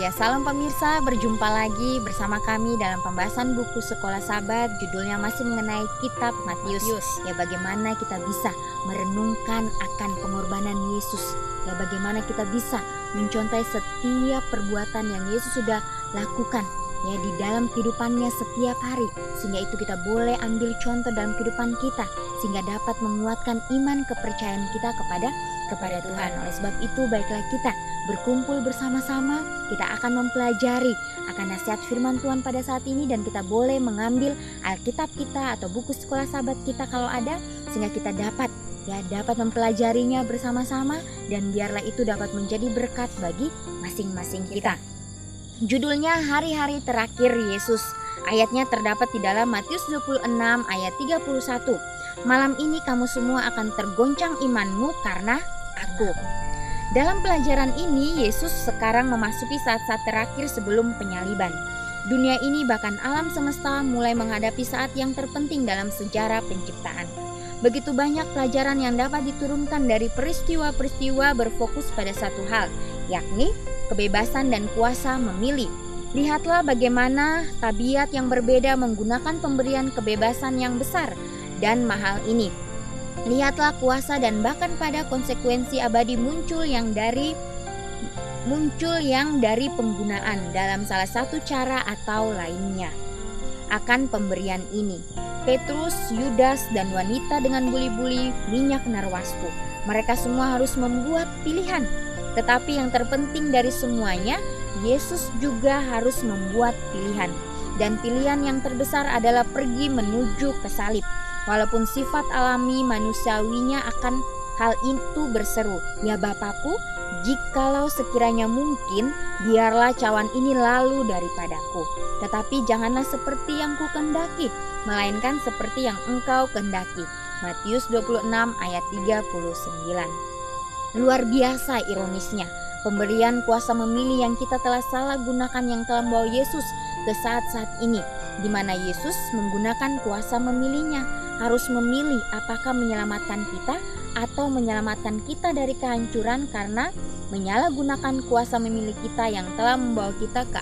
Ya, salam pemirsa, berjumpa lagi bersama kami dalam pembahasan buku Sekolah Sabat. Judulnya masih mengenai kitab Matius. Ya, bagaimana kita bisa merenungkan akan pengorbanan Yesus. Ya, bagaimana kita bisa mencontohi setiap perbuatan yang Yesus sudah lakukan ya di dalam kehidupannya setiap hari, sehingga itu kita boleh ambil contoh dalam kehidupan kita, sehingga dapat menguatkan iman kepercayaan kita kepada Tuhan. Oleh sebab itu, baiklah kita berkumpul bersama-sama, kita akan mempelajari akan nasihat firman Tuhan pada saat ini, dan kita boleh mengambil Alkitab kita atau buku sekolah sahabat kita kalau ada, sehingga kita dapat mempelajarinya bersama-sama, dan biarlah itu dapat menjadi berkat bagi masing-masing kita. Judulnya Hari-hari Terakhir Yesus. Ayatnya terdapat di dalam Matius 26 ayat 31. Malam ini kamu semua akan tergoncang imanmu karena aku. Dalam pelajaran ini, Yesus sekarang memasuki saat-saat terakhir sebelum penyaliban. Dunia ini bahkan alam semesta mulai menghadapi saat yang terpenting dalam sejarah penciptaan. Begitu banyak pelajaran yang dapat diturunkan dari peristiwa-peristiwa berfokus pada satu hal, yakni kebebasan dan kuasa memilih. Lihatlah bagaimana tabiat yang berbeda menggunakan pemberian kebebasan yang besar dan mahal ini. Lihatlah kuasa dan bahkan pada konsekuensi abadi muncul yang dari penggunaan dalam salah satu cara atau lainnya akan pemberian ini. Petrus, Yudas, dan wanita dengan buli-buli minyak narwastu. Mereka semua harus membuat pilihan. Tetapi yang terpenting dari semuanya, Yesus juga harus membuat pilihan. Dan pilihan yang terbesar adalah pergi menuju ke salib. Walaupun sifat alami manusiawinya akan hal itu berseru, "Ya Bapakku, jikalau sekiranya mungkin, biarlah cawan ini lalu daripadaku. Tetapi janganlah seperti yang kukendaki, melainkan seperti yang engkau kehendaki." Matius 26 ayat 39. Luar biasa ironisnya, pemberian kuasa memilih yang kita telah salah gunakan yang telah membawa Yesus ke saat-saat ini, di mana Yesus menggunakan kuasa memilihnya, harus memilih apakah menyelamatkan kita atau menyelamatkan kita dari kehancuran karena menyalahgunakan kuasa memilih kita yang telah membawa kita ke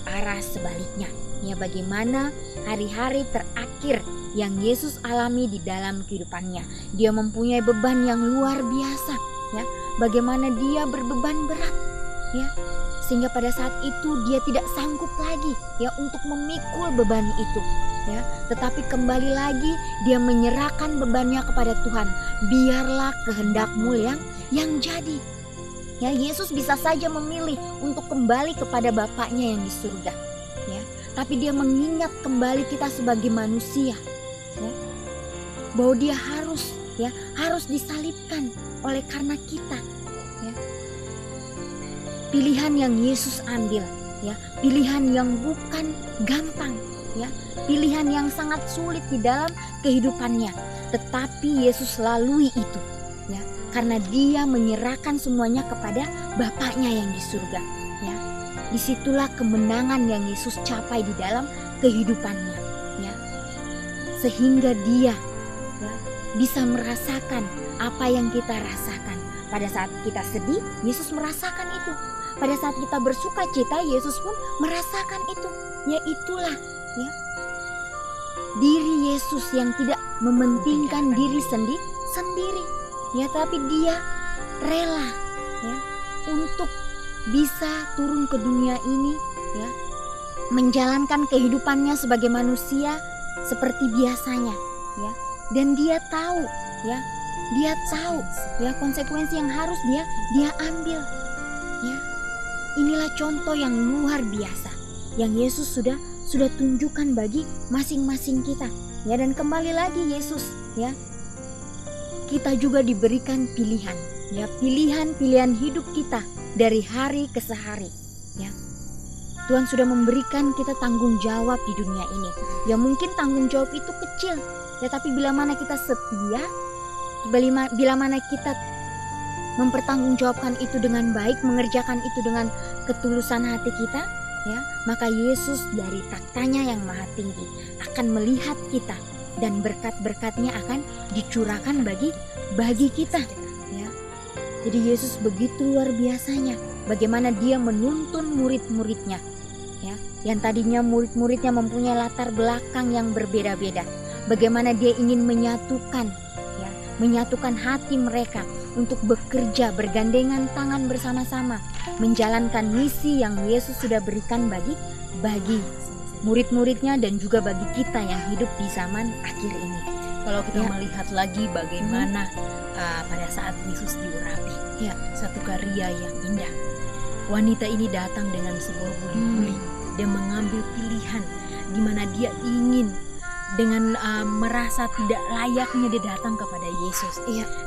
arah sebaliknya. Ya, bagaimana hari-hari terakhir yang Yesus alami di dalam kehidupannya. Dia mempunyai beban yang luar biasa, ya. Bagaimana dia berbeban berat, ya. Sehingga pada saat itu dia tidak sanggup lagi ya untuk memikul beban itu, ya. Tetapi kembali lagi dia menyerahkan bebannya kepada Tuhan. Biarlah kehendakmu yang jadi. Ya, Yesus bisa saja memilih untuk kembali kepada Bapaknya yang di surga, ya. Tapi dia mengingat kembali kita sebagai manusia, ya, bahwa dia harus disalibkan oleh karena kita, ya. Pilihan yang Yesus ambil, ya, pilihan yang bukan gampang, ya, pilihan yang sangat sulit di dalam kehidupannya, tetapi Yesus lalui itu, ya, karena dia menyerahkan semuanya kepada Bapaknya yang di surga, ya. Disitulah kemenangan yang Yesus capai di dalam kehidupannya, ya, sehingga dia, ya, bisa merasakan apa yang kita rasakan. Pada saat kita sedih, Yesus merasakan itu. Pada saat kita bersuka cita, Yesus pun merasakan itu. Ya, itulah, ya, diri Yesus yang tidak mementingkan diri sendiri, ya, tapi dia rela, ya, untuk bisa turun ke dunia ini, ya, menjalankan kehidupannya sebagai manusia seperti biasanya, ya. Dan dia tahu, ya, konsekuensi yang harus dia ambil, ya. Inilah contoh yang luar biasa yang Yesus sudah tunjukkan bagi masing-masing kita, ya. Dan kembali lagi Yesus, ya, kita juga diberikan pilihan, ya, pilihan hidup kita dari hari ke hari, ya. Tuhan sudah memberikan kita tanggung jawab di dunia ini. Ya, mungkin tanggung jawab itu kecil, ya, tapi bila mana kita setia, bila mana kita mempertanggungjawabkan itu dengan baik, mengerjakan itu dengan ketulusan hati kita, ya, maka Yesus dari taktanya yang maha tinggi akan melihat kita dan berkat-berkatnya akan dicurahkan bagi kita, ya. Jadi Yesus begitu luar biasanya bagaimana dia menuntun murid-muridnya, ya, yang tadinya murid-muridnya mempunyai latar belakang yang berbeda-beda. Bagaimana dia ingin menyatukan, ya, menyatukan hati mereka untuk bekerja bergandengan tangan bersama-sama, menjalankan misi yang Yesus sudah berikan bagi murid-muridnya dan juga bagi kita yang hidup di zaman akhir ini. Kalau kita melihat lagi bagaimana pada saat Yesus diurapi, satu karya yang indah. Wanita ini datang dengan sebuah buli-buli. Dia mengambil pilihan di mana dia ingin dengan merasa tidak layaknya dia datang kepada Yesus.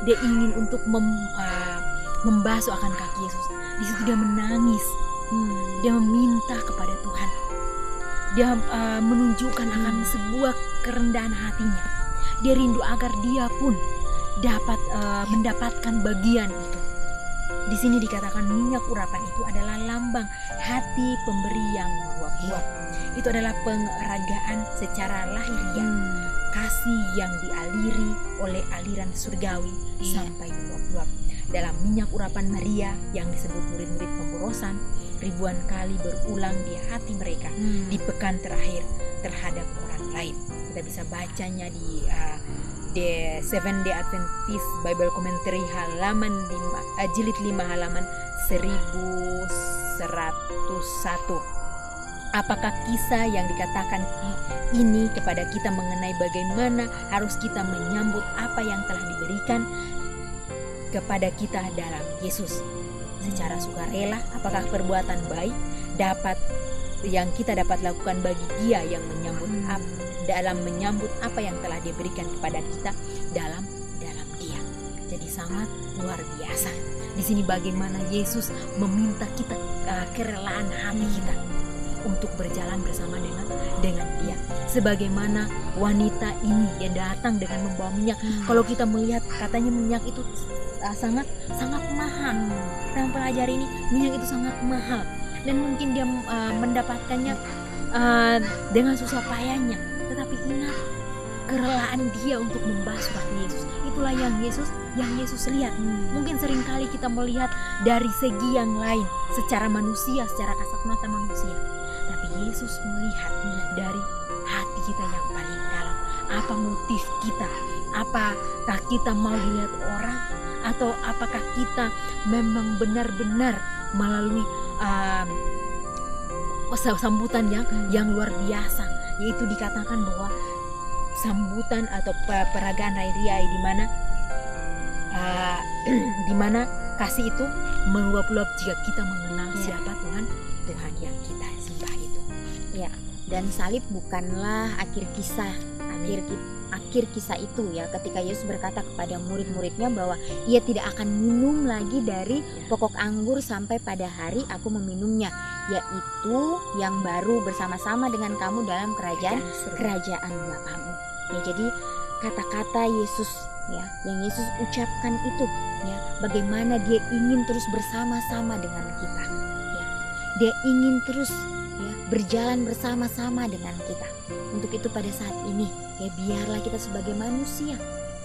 Dia ingin untuk membasuh akan kaki Yesus. Di situ dia menangis. Dia meminta kepada Tuhan. Dia menunjukkan akan sebuah kerendahan hatinya. Dia rindu agar dia pun dapat mendapatkan bagian itu. Di sini dikatakan minyak urapan itu adalah lambang hati pemberi yang menguap-nguap. Itu adalah pengeragaan secara lahiriah, kasih yang dialiri oleh aliran surgawi sampai menguap-nguap. Dalam minyak urapan Maria yang disebut murid-murid pemborosan, ribuan kali berulang di hati mereka di pekan terakhir terhadap orang lain. Kita bisa bacanya di The Seventh Day Adventist Bible Commentary halaman 5, jilid 5 halaman 1101. Apakah kisah yang dikatakan ini kepada kita mengenai bagaimana harus kita menyambut apa yang telah diberikan kepada kita dalam Yesus secara sukarela? Apakah perbuatan baik yang kita dapat lakukan bagi Dia yang dalam menyambut apa yang telah diberikan kepada kita dalam Dia? Jadi sangat luar biasa. Di sini bagaimana Yesus meminta kita kerelaan hati kita untuk berjalan bersama dengan Dia. Sebagaimana wanita ini yang datang dengan membawa minyak. Kalau kita melihat katanya minyak itu sangat mahal. Kita mempelajari ini, minyak itu sangat mahal dan mungkin dia mendapatkannya dengan susah payahnya. Tetapi ingat kerelaan dia untuk membasuh kaki Yesus. Itulah yang Yesus lihat. Mungkin seringkali kita melihat dari segi yang lain, secara manusia, secara kasat mata manusia. Tapi Yesus melihat dari hati kita yang paling dalam. Apa motif kita? Apakah kita mau dilihat orang? Atau apakah kita memang benar-benar melalui sambutan yang luar biasa, yaitu dikatakan bahwa sambutan atau peragaan raya di mana kasih itu meluap-luap jika kita mengenal siapa Tuhan yang kita sembah itu. Ya, dan salib bukanlah akhir kisah. Akhir kisah itu ya, ketika Yesus berkata kepada murid-muridnya bahwa ia tidak akan minum lagi dari pokok anggur sampai pada hari aku meminumnya, yaitu yang baru bersama-sama dengan kamu dalam kerajaan Bapamu. Ya, jadi kata-kata Yesus ya, yang Yesus ucapkan itu ya, bagaimana dia ingin terus bersama-sama dengan kita ya. Dia ingin terus ya, berjalan bersama-sama dengan kita. Untuk itu pada saat ini ya, biarlah kita sebagai manusia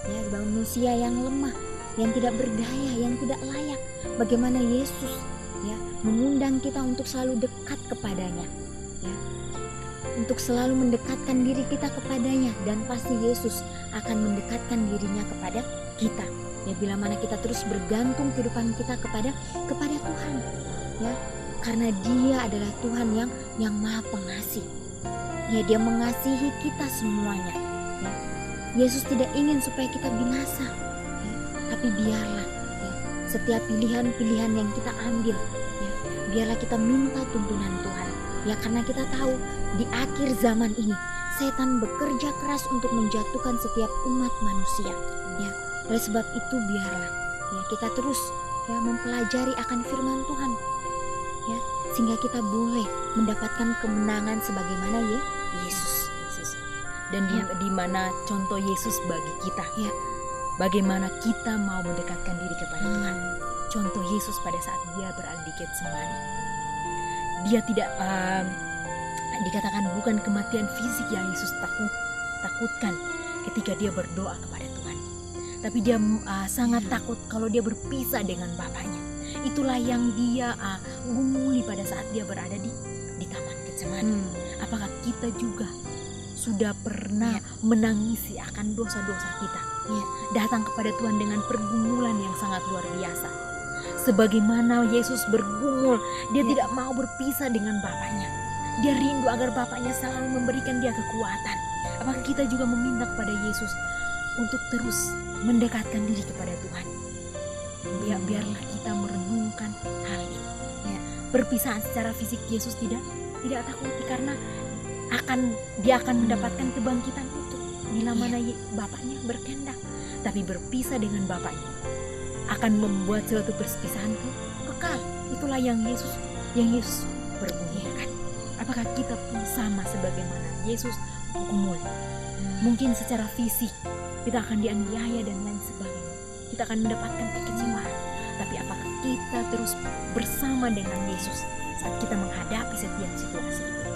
ya, manusia yang lemah, yang tidak berdaya, yang tidak layak, bagaimana Yesus ya mengundang kita untuk selalu dekat kepadanya ya, untuk selalu mendekatkan diri kita kepadanya, dan pasti Yesus akan mendekatkan dirinya kepada kita ya, bila mana kita terus bergantung kehidupan kita kepada Tuhan ya, karena Dia adalah Tuhan yang Maha Pengasih ya. Dia mengasihi kita semuanya ya. Yesus tidak ingin supaya kita binasa ya, tapi biarlah ya, setiap pilihan-pilihan yang kita ambil ya, biarlah kita minta tuntunan Tuhan ya, karena kita tahu di akhir zaman ini setan bekerja keras untuk menjatuhkan setiap umat manusia ya. Oleh sebab itu biarlah ya, kita terus ya mempelajari akan firman Tuhan ya, sehingga kita boleh mendapatkan kemenangan sebagaimana Yesus. Dan di mana contoh Yesus bagi kita ya, bagaimana kita mau mendekatkan diri kepada Tuhan. Contoh Yesus pada saat dia berada di Getsemani, dia tidak dikatakan bukan kematian fisik yang Yesus takutkan ketika dia berdoa kepada Tuhan, tapi dia sangat takut kalau dia berpisah dengan bapaknya. Itulah yang dia gumuli pada saat dia berada di Taman Getsemani. Apakah kita juga sudah pernah menangisi akan dosa-dosa kita? Datang kepada Tuhan dengan pergumulan yang sangat luar biasa. Sebagaimana Yesus bergumul, dia tidak mau berpisah dengan bapaknya. Dia rindu agar bapaknya selalu memberikan dia kekuatan. Apakah kita juga meminta kepada Yesus untuk terus mendekatkan diri kepada Tuhan? Biarlah kita merenungkan hal ini. Perpisahan secara fisik Yesus tidak takuti, karena dia akan mendapatkan kebangkitan itu bila mana bapaknya berkehendak. Tapi berpisah dengan bapaknya akan membuat suatu perpisahan kekal. Itulah yang Yesus pergumulkan. Apakah kita pun sama sebagaimana Yesus gumul? Mungkin secara fisik kita akan dianiaya dan lain sebagainya, kita akan mendapatkan kekecewaan. Tapi apakah kita terus bersama dengan Yesus saat kita menghadapi setiap situasi itu?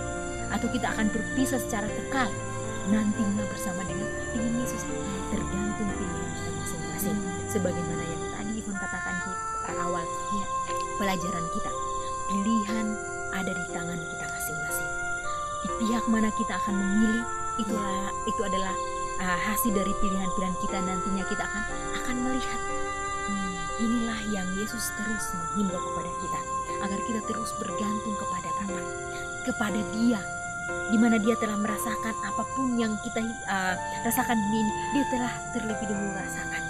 Atau kita akan berpisah secara kekal nantinya bersama dengan Yesus? Tergantung pilihan kita masing-masing. Sebagaimana yang tadi Ivan katakan di awal pelajaran kita, pilihan ada di tangan kita masing-masing. Di pihak mana kita akan memilih, itu adalah hasil dari pilihan-pilihan kita. Nantinya kita akan melihat. Inilah yang Yesus terus menghimbau kepada kita, agar kita terus bergantung kepada Bapa, kepada Dia, di mana Dia telah merasakan apapun yang kita rasakan ini. Dia telah terlebih dahulu rasakan,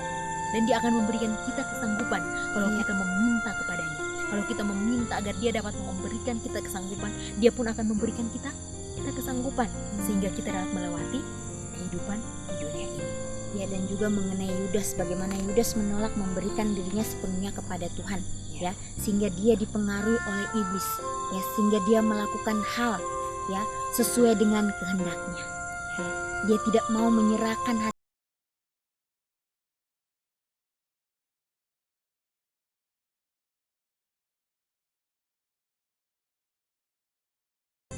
dan Dia akan memberikan kita kesanggupan kalau kita meminta kepadanya. Kalau kita meminta agar Dia dapat memberikan kita kesanggupan, Dia pun akan memberikan kita kesanggupan, sehingga kita dapat melewati kehidupan di dunia ini. Dan juga mengenai Yudas, bagaimana Yudas menolak memberikan dirinya sepenuhnya kepada Tuhan, sehingga dia dipengaruhi oleh iblis, sehingga dia melakukan hal sesuai dengan kehendaknya. Dia tidak mau menyerahkan hati.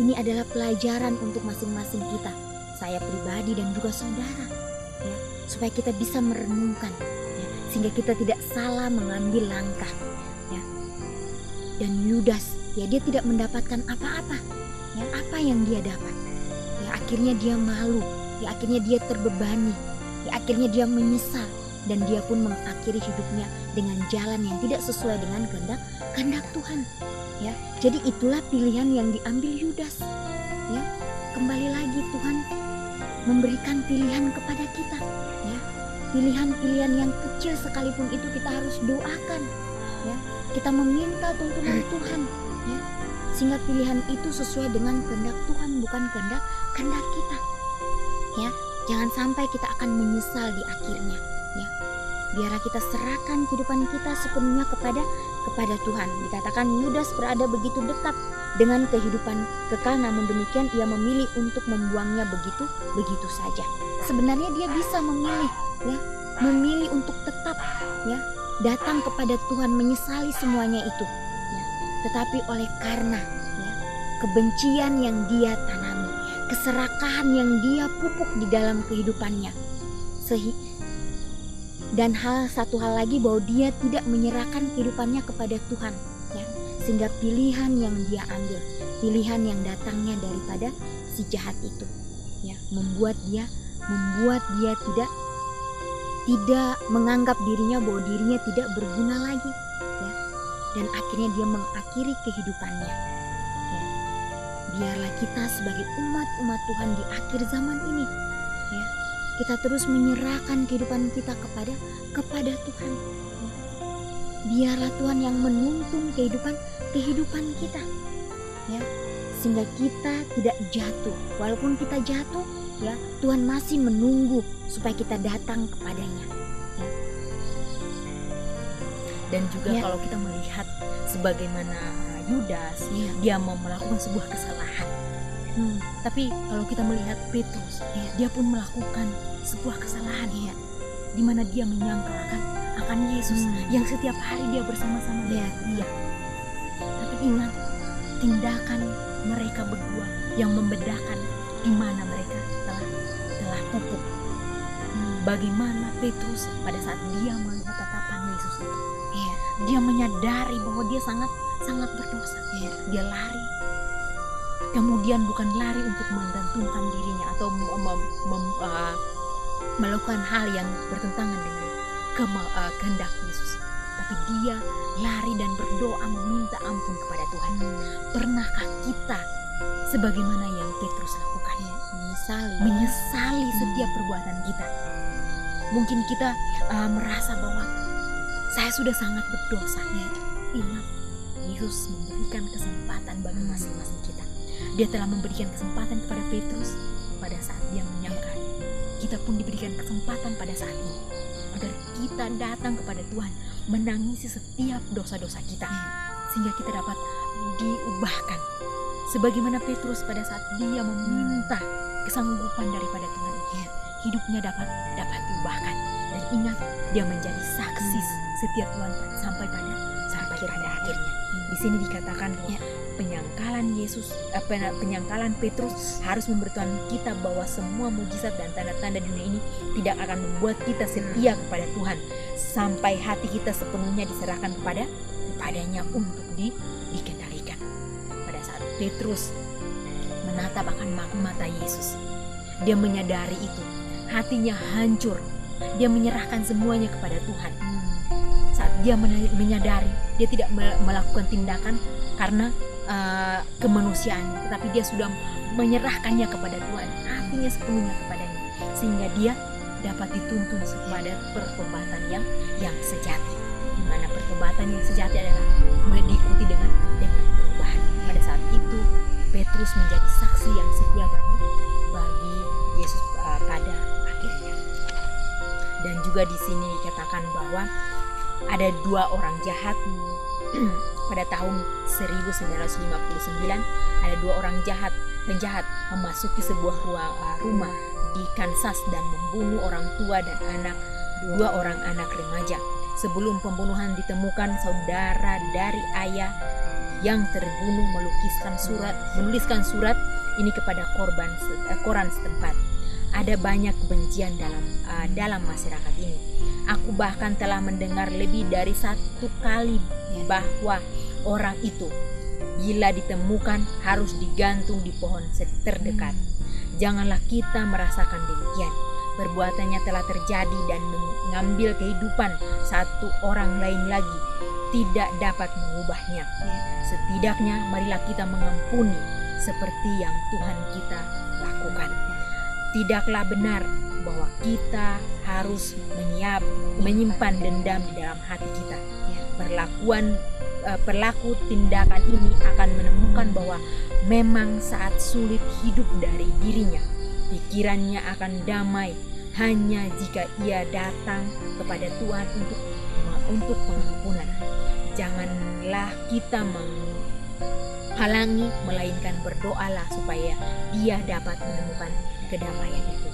Ini adalah pelajaran untuk masing-masing kita, saya pribadi dan juga saudara, supaya kita bisa merenungkan, sehingga kita tidak salah mengambil langkah. Dan Yudas, dia tidak mendapatkan apa-apa, apa yang dia dapat, akhirnya dia malu, akhirnya dia terbebani, akhirnya dia menyesal, dan dia pun mengakhiri hidupnya dengan jalan yang tidak sesuai dengan kehendak Tuhan. Jadi itulah pilihan yang diambil Yudas. Kembali lagi Tuhan memberikan pilihan kepada kita, pilihan-pilihan yang kecil sekalipun itu kita harus doakan, kita meminta tuntunan Tuhan, sehingga pilihan itu sesuai dengan kehendak Tuhan, bukan kehendak kita. Jangan sampai kita akan menyesal di akhirnya. Biarlah kita serahkan kehidupan kita sepenuhnya kepada Tuhan. Dikatakan Yudas berada begitu dekat dengan kehidupan kekal, namun demikian ia memilih untuk membuangnya begitu saja. Sebenarnya dia bisa memilih untuk tetap datang kepada Tuhan, menyesali semuanya itu. Tetapi oleh karena kebencian yang dia tanami, keserakahan yang dia pupuk di dalam kehidupannya, dan satu hal lagi, bahwa dia tidak menyerahkan kehidupannya kepada Tuhan, sehingga pilihan yang dia ambil, pilihan yang datangnya daripada si jahat itu, membuat dia tidak menganggap dirinya bahwa dirinya tidak berguna lagi, dan akhirnya dia mengakhiri kehidupannya. Biarlah kita sebagai umat Tuhan di akhir zaman ini, kita terus menyerahkan kehidupan kita kepada Tuhan. Biarlah Tuhan yang menuntun kehidupan kita, sehingga kita tidak jatuh. Walaupun kita jatuh, Tuhan masih menunggu supaya kita datang kepadanya. Dan juga kalau kita melihat sebagaimana Yudas, dia mau melakukan sebuah kesalahan. Tapi kalau kita melihat Petrus, dia pun melakukan sebuah kesalahan, di mana dia menyangkal akan Yesus yang setiap hari dia bersama-sama dengan dia. Tapi ingat, tindakan mereka berdua yang membedakan di mana mereka telah pupuk. bagaimana Petrus pada saat dia melihat tatapan Yesus itu, Iya. dia menyadari bahwa dia sangat berdosa. Iya. Dia lari, kemudian bukan lari untuk menggantungkan dirinya atau melakukan hal yang bertentangan dengan kehendak Yesus, tapi dia lari dan berdoa meminta ampun kepada Tuhan. Pernahkah kita sebagaimana yang Petrus lakukan, menyesali setiap perbuatan kita? Mungkin kita merasa bahwa saya sudah sangat berdosa. Ingat, Yesus memberikan kesempatan bagi masing-masing kita. Dia telah memberikan kesempatan kepada Petrus pada saat dia menyangka. Kita pun diberikan kesempatan pada saat ini agar kita datang kepada Tuhan, menangisi setiap dosa-dosa kita, sehingga kita dapat diubahkan. Sebagaimana Petrus pada saat dia meminta kesanggupan daripada Tuhan itu, hidupnya dapat diubahkan. Dan ingat, dia menjadi saksi setia Tuhan sampai pada akhirnya. Di sini dikatakan bahwa penyangkalan Petrus harus memberitahukan kita bahwa semua mujizat dan tanda-tanda dunia ini tidak akan membuat kita setia kepada Tuhan sampai hati kita sepenuhnya diserahkan kepadanya untuk dikendalikan. Pada saat Petrus menatap akan mata Yesus, dia menyadari itu, hatinya hancur, dia menyerahkan semuanya kepada Tuhan. Saat dia menyadari, dia tidak melakukan tindakan karena kemanusiaan, tetapi dia sudah menyerahkannya kepada Tuhan, hatinya sepenuhnya kepadanya, sehingga dia dapat dituntun kepada pertobatan yang sejati, di mana pertobatan yang sejati adalah diikuti dengan perubahan. Pada saat itu Petrus menjadi saksi yang setia bagi Yesus pada akhirnya. Dan juga di sini dikatakan bahwa ada 2 orang jahat. Pada tahun 1959 ada 2 orang penjahat memasuki sebuah rumah di Kansas dan membunuh orang tua dan 2 orang anak remaja. Sebelum pembunuhan ditemukan, saudara dari ayah yang terbunuh menuliskan surat ini kepada koran setempat. Ada banyak kebencian dalam masyarakat ini. Aku bahkan telah mendengar lebih dari 1 kali bahwa orang itu bila ditemukan harus digantung di pohon terdekat. Janganlah kita merasakan demikian. Perbuatannya telah terjadi dan mengambil kehidupan 1 orang lain lagi tidak dapat mengubahnya. Setidaknya marilah kita mengampuni seperti yang Tuhan kita lakukan. Tidaklah benar bahwa kita harus menyimpan dendam di dalam hati kita. Pelaku tindakan ini akan menemukan bahwa memang saat sulit hidup dari dirinya, pikirannya akan damai hanya jika ia datang kepada Tuhan untuk pengampunan. Janganlah kita menghalangi, melainkan berdoalah supaya dia dapat menemukan kedamaian itu.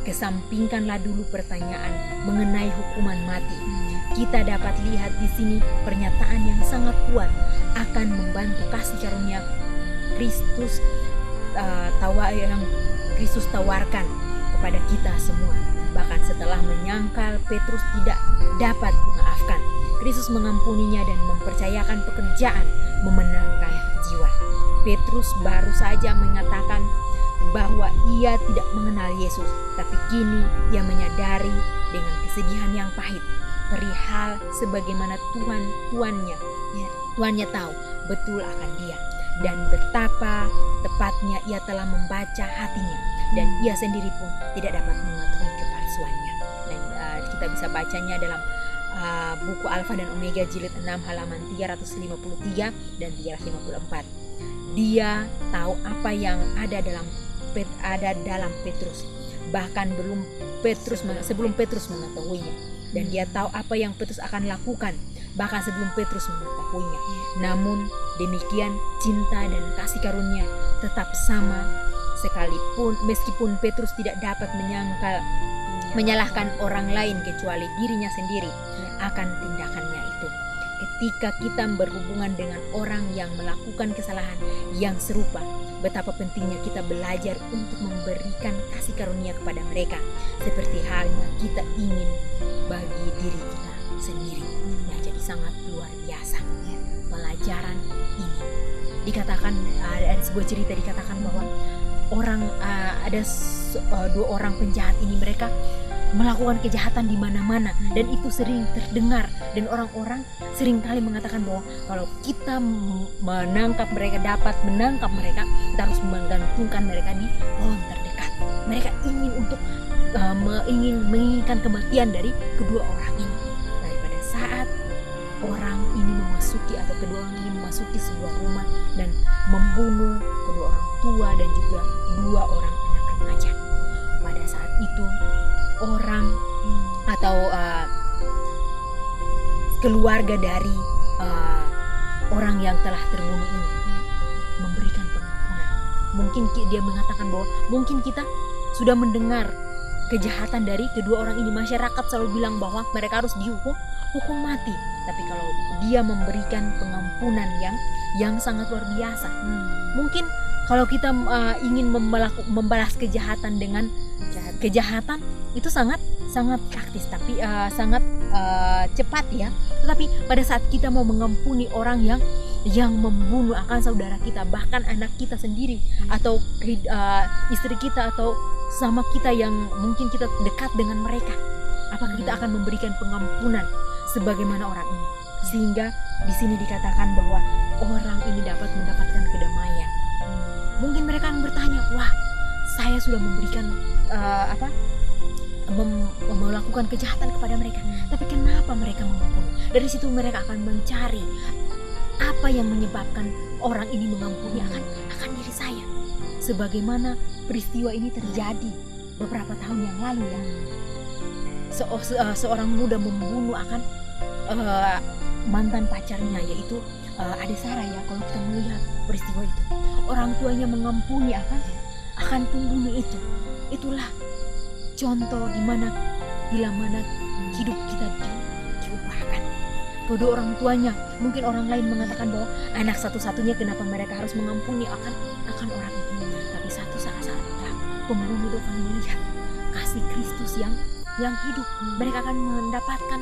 Kesampingkanlah dulu pertanyaan mengenai hukuman mati. Kita dapat lihat di sini pernyataan yang sangat kuat akan membantu kasih karunia Kristus yang Kristus tawarkan kepada kita semua. Bahkan setelah menyangkal Petrus tidak dapat dimaafkan, Kristus mengampuninya dan mempercayakan pekerjaan memenangkan jiwa. Petrus baru saja mengatakan bahwa ia tidak mengenal Yesus, tapi kini ia menyadari dengan kesedihan yang pahit perihal sebagaimana Tuannya tahu betul akan dia dan betapa tepatnya ia telah membaca hatinya, dan ia sendiri pun tidak dapat mengetahui kepalsuannya. Dan kita bisa bacanya dalam buku Alfa dan Omega jilid 6 halaman 353 dan 354. Dia tahu apa yang ada dalam Petrus, bahkan sebelum Petrus mengetahuinya, dan dia tahu apa yang Petrus akan lakukan bahkan sebelum Petrus mengetahuinya. Namun demikian cinta dan kasih karunia tetap sama sekalipun, meskipun Petrus tidak dapat menyalahkan orang lain kecuali dirinya sendiri akan tindakannya itu. ketika kita berhubungan dengan orang yang melakukan kesalahan yang serupa, betapa pentingnya kita belajar untuk memberikan kasih karunia kepada mereka, seperti halnya kita ingin bagi diri kita sendiri. Ya, jadi sangat luar biasa ya, pelajaran ini. Dikatakan ada sebuah cerita dikatakan bahwa ada dua orang penjahat ini, mereka melakukan kejahatan di mana-mana dan itu sering terdengar, dan orang-orang sering kali mengatakan bahwa kalau kita dapat menangkap mereka, kita harus menggantungkan mereka di pohon terdekat. Mereka ingin untuk menginginkan kematian dari kedua orang ini. Tapi pada saat orang ini memasuki atau kedua orang ini memasuki sebuah rumah dan membunuh kedua orang tua dan juga dua orang anak remaja. Pada saat itu orang atau keluarga dari orang yang telah terbunuh ini memberikan pengampunan. Mungkin dia mengatakan bahwa mungkin kita sudah mendengar kejahatan dari kedua orang ini. Masyarakat selalu bilang bahwa mereka harus dihukum mati. Tapi kalau dia memberikan pengampunan yang sangat luar biasa, mungkin kalau kita ingin membalas kejahatan dengan kejahatan, itu sangat praktis, tapi sangat cepat ya. Tetapi pada saat kita mau mengampuni orang yang membunuh akan saudara kita, bahkan anak kita sendiri, atau istri kita, atau sama kita yang mungkin kita dekat dengan mereka, apakah kita akan memberikan pengampunan sebagaimana orang ini? Sehingga di sini dikatakan bahwa orang ini dapat mendapatkan kedamaian. Mungkin mereka akan bertanya, wah, saya sudah memberikan melakukan kejahatan kepada mereka, tapi kenapa mereka mengampuni? Dari situ mereka akan mencari apa yang menyebabkan orang ini mengampuni akan diri saya. Sebagaimana peristiwa ini terjadi beberapa tahun yang lalu ya, seorang muda membunuh akan mantan pacarnya, yaitu adik Sarah ya. Kalau kita melihat peristiwa itu, orang tuanya mengampuni akan pembunuh itu. Itulah contoh bila mana hidup kita diubahkan. Kedua orang tuanya, mungkin orang lain mengatakan bahwa anak satu-satunya, kenapa mereka harus mengampuni akan orang itu. Tapi satu saat pembunuh itu akan melihat kasih Kristus yang hidup. Mereka akan mendapatkan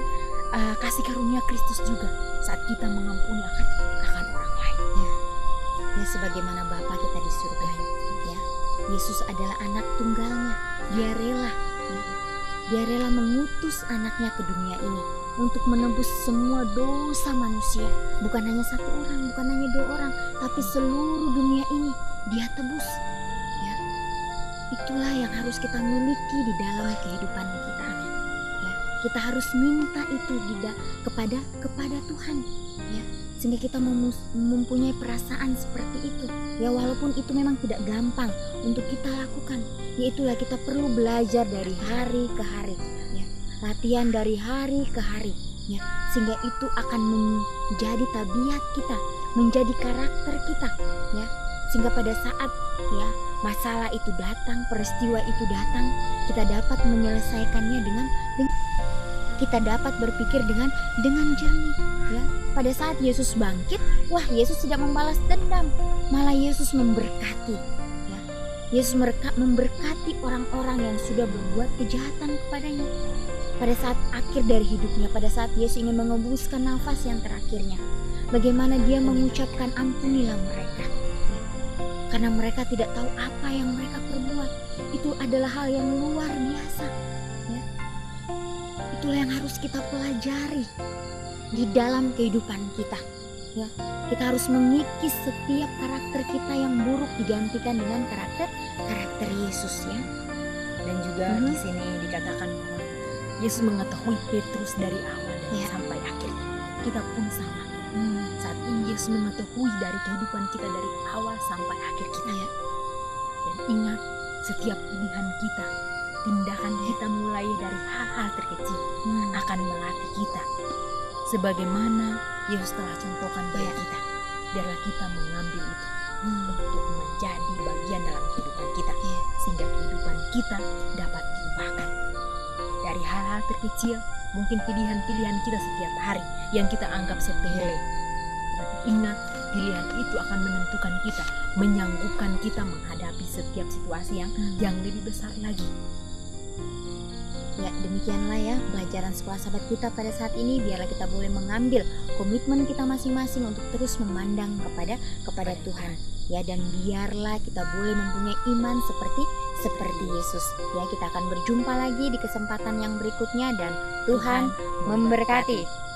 kasih karunia Kristus juga saat kita mengampuni akan orang lain. Ya, sebagaimana Bapa kita di surga ya. Yesus adalah anak tunggalnya. Dia rela mengutus anaknya ke dunia ini untuk menebus semua dosa manusia. Bukan hanya satu orang, bukan hanya dua orang, tapi seluruh dunia ini dia tebus. Ya. Itulah yang harus kita miliki di dalam kehidupan kita. Ya. Kita harus minta itu kepada Tuhan. Ya. Sehingga kita mempunyai perasaan seperti itu. Ya, walaupun itu memang tidak gampang untuk kita lakukan. Yaitulah kita perlu belajar dari hari ke hari, ya. Latihan dari hari ke hari, ya. Sehingga itu akan menjadi tabiat kita, menjadi karakter kita, ya. Sehingga pada saat ya masalah itu datang, peristiwa itu datang, kita dapat menyelesaikannya dengan kita dapat berpikir dengan jernih, ya. Pada saat Yesus bangkit, wah, Yesus tidak membalas dendam, malah Yesus memberkati, ya. Yesus memberkati orang-orang yang sudah berbuat kejahatan kepadanya. Pada saat akhir dari hidupnya, pada saat Yesus ingin mengembuskan nafas yang terakhirnya, bagaimana dia mengucapkan ampunilah mereka, ya. Karena mereka tidak tahu apa yang mereka perbuat. Itu adalah hal yang luar biasa, ya. Itulah yang harus kita pelajari di dalam kehidupan kita, ya. Kita harus mengikis setiap karakter kita yang buruk digantikan dengan karakter Yesus, ya. Dan juga di sini dikatakan bahwa Yesus mengetahui Petrus dari awal sampai akhir. Kita pun sama. Saat ini Yesus mengetahui dari kehidupan kita dari awal sampai akhir kita, ya. Dan ingat, setiap pilihan kita, tindakan kita mulai dari hal-hal terkecil akan melatih kita. Sebagaimana Yesus telah contohkan bagi kita, biarlah kita mengambil itu untuk menjadi bagian dalam kehidupan kita, sehingga kehidupan kita dapat diubahkan. dari hal-hal terkecil, mungkin pilihan-pilihan kita setiap hari yang kita anggap sepele. Tetapi ingat, pilihan itu akan menentukan kita, menyanggupkan kita menghadapi setiap situasi yang lebih besar lagi. Ya, demikianlah ya pelajaran sekolah sahabat kita pada saat ini. Biarlah kita boleh mengambil komitmen kita masing-masing untuk terus memandang kepada Tuhan. Ya, dan biarlah kita boleh mempunyai iman seperti Yesus. Ya, kita akan berjumpa lagi di kesempatan yang berikutnya dan Tuhan memberkati.